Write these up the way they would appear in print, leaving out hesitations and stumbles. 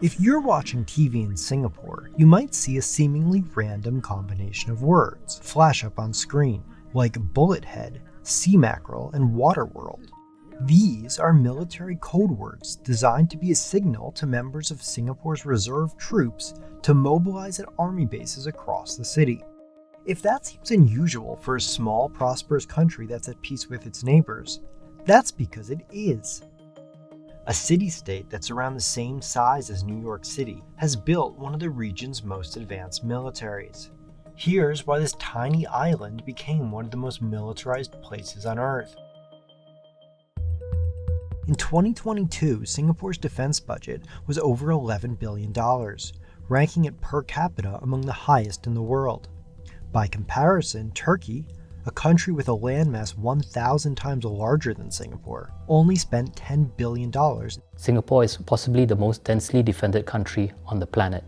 If you're watching TV in Singapore, you might see a seemingly random combination of words flash up on screen, like bullet head, sea mackerel, and water world. These are military code words designed to be a signal to members of Singapore's reserve troops to mobilize at army bases across the city. If that seems unusual for a small, prosperous country that's at peace with its neighbors, that's because it is. A city-state that's around the same size as New York City has built one of the region's most advanced militaries. Here's why this tiny island became one of the most militarized places on Earth. In 2022, Singapore's defense budget was over $11 billion, ranking it per capita among the highest in the world. By comparison, Turkey, a country with a landmass 1,000 times larger than Singapore, only spent $10 billion. Singapore is possibly the most densely defended country on the planet,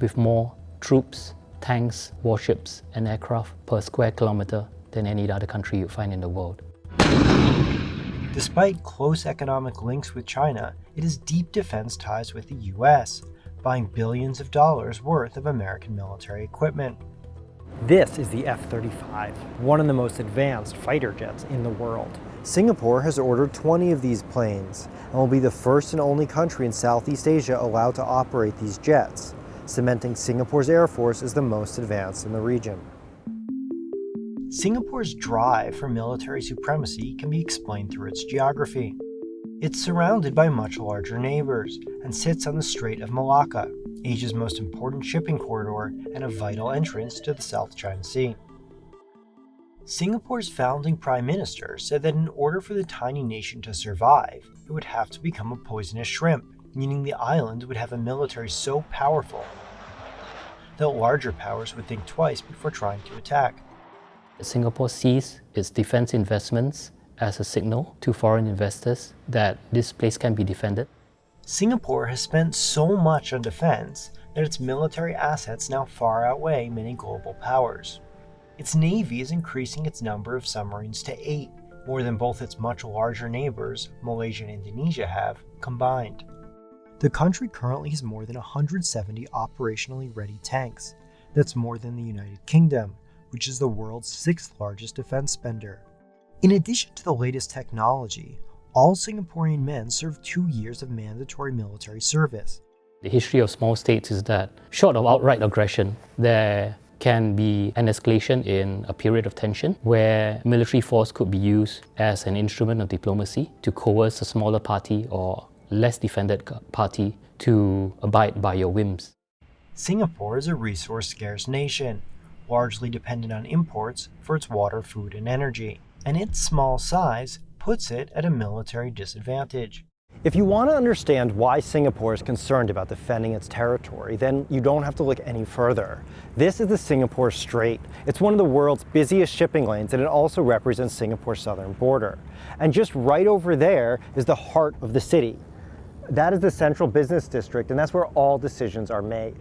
with more troops, tanks, warships, and aircraft per square kilometer than any other country you find in the world. Despite close economic links with China, it has deep defense ties with the US, buying billions of dollars worth of American military equipment. This is the F-35, one of the most advanced fighter jets in the world. Singapore has ordered 20 of these planes and will be the first and only country in Southeast Asia allowed to operate these jets, cementing Singapore's Air Force as the most advanced in the region. Singapore's drive for military supremacy can be explained through its geography. It's surrounded by much larger neighbors and sits on the Strait of Malacca, Asia's most important shipping corridor and a vital entrance to the South China Sea. Singapore's founding prime minister said that in order for the tiny nation to survive, it would have to become a poisonous shrimp, meaning the island would have a military so powerful that larger powers would think twice before trying to attack. Singapore sees its defense investments as a signal to foreign investors that this place can be defended. Singapore has spent so much on defense that its military assets now far outweigh many global powers. Its navy is increasing its number of submarines to 8, more than both its much larger neighbors, Malaysia and Indonesia, have combined. The country currently has more than 170 operationally ready tanks. That's more than the United Kingdom, which is the world's 6th largest defense spender. In addition to the latest technology, all Singaporean men serve 2 years of mandatory military service. The history of small states is that, short of outright aggression, there can be an escalation in a period of tension where military force could be used as an instrument of diplomacy to coerce a smaller party or less defended party to abide by your whims. Singapore is a resource-scarce nation, largely dependent on imports for its water, food, and energy, and its small size puts it at a military disadvantage. If you want to understand why Singapore is concerned about defending its territory, then you don't have to look any further. This is the Singapore Strait. It's one of the world's busiest shipping lanes, and it also represents Singapore's southern border. And just right over there is the heart of the city. That is the central business district, and that's where all decisions are made.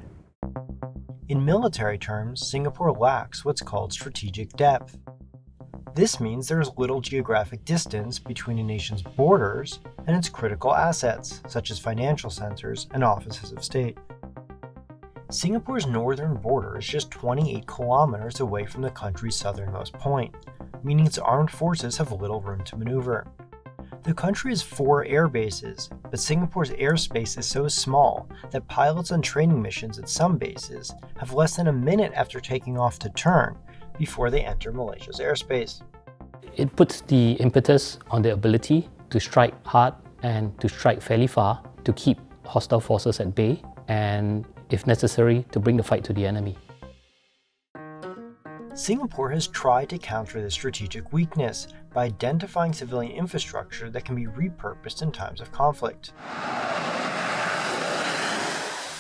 In military terms, Singapore lacks what's called strategic depth. This means there is little geographic distance between a nation's borders and its critical assets, such as financial centers and offices of state. Singapore's northern border is just 28 kilometers away from the country's southernmost point, meaning its armed forces have little room to maneuver. The country has 4 air bases, but Singapore's airspace is so small that pilots on training missions at some bases have less than a minute after taking off to turn before they enter Malaysia's airspace. It puts the impetus on the ability to strike hard and to strike fairly far to keep hostile forces at bay and, if necessary, to bring the fight to the enemy. Singapore has tried to counter this strategic weakness by identifying civilian infrastructure that can be repurposed in times of conflict.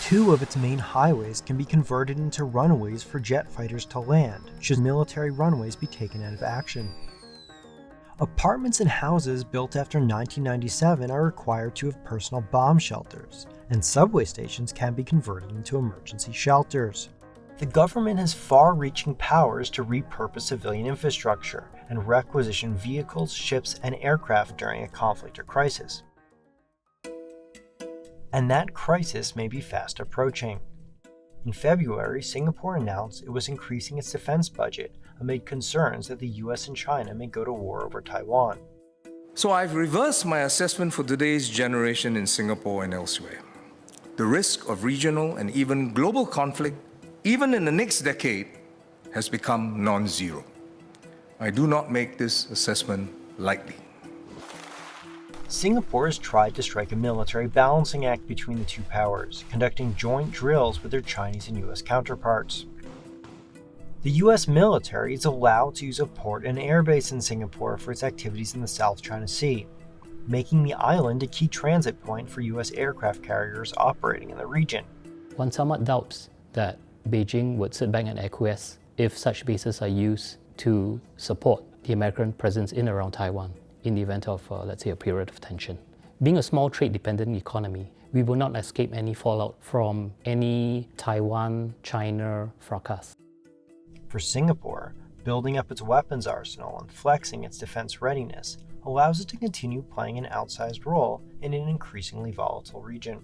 2 of its main highways can be converted into runways for jet fighters to land, should military runways be taken out of action. Apartments and houses built after 1997 are required to have personal bomb shelters, and subway stations can be converted into emergency shelters. The government has far-reaching powers to repurpose civilian infrastructure and requisition vehicles, ships, and aircraft during a conflict or crisis. and that crisis may be fast approaching. In February, Singapore announced it was increasing its defense budget amid concerns that the US and China may go to war over Taiwan. So I've reversed my assessment for today's generation in Singapore and elsewhere. The risk of regional and even global conflict, even in the next decade, has become non-zero. I do not make this assessment lightly. Singapore has tried to strike a military balancing act between the two powers, conducting joint drills with their Chinese and US counterparts. The US military is allowed to use a port and airbase in Singapore for its activities in the South China Sea, making the island a key transit point for US aircraft carriers operating in the region. One somewhat doubts that Beijing would sit back and acquiesce if such bases are used to support the American presence in around Taiwan in the event of, let's say, a period of tension. Being a small trade-dependent economy, we will not escape any fallout from any Taiwan-China fracas. For Singapore, building up its weapons arsenal and flexing its defense readiness allows it to continue playing an outsized role in an increasingly volatile region.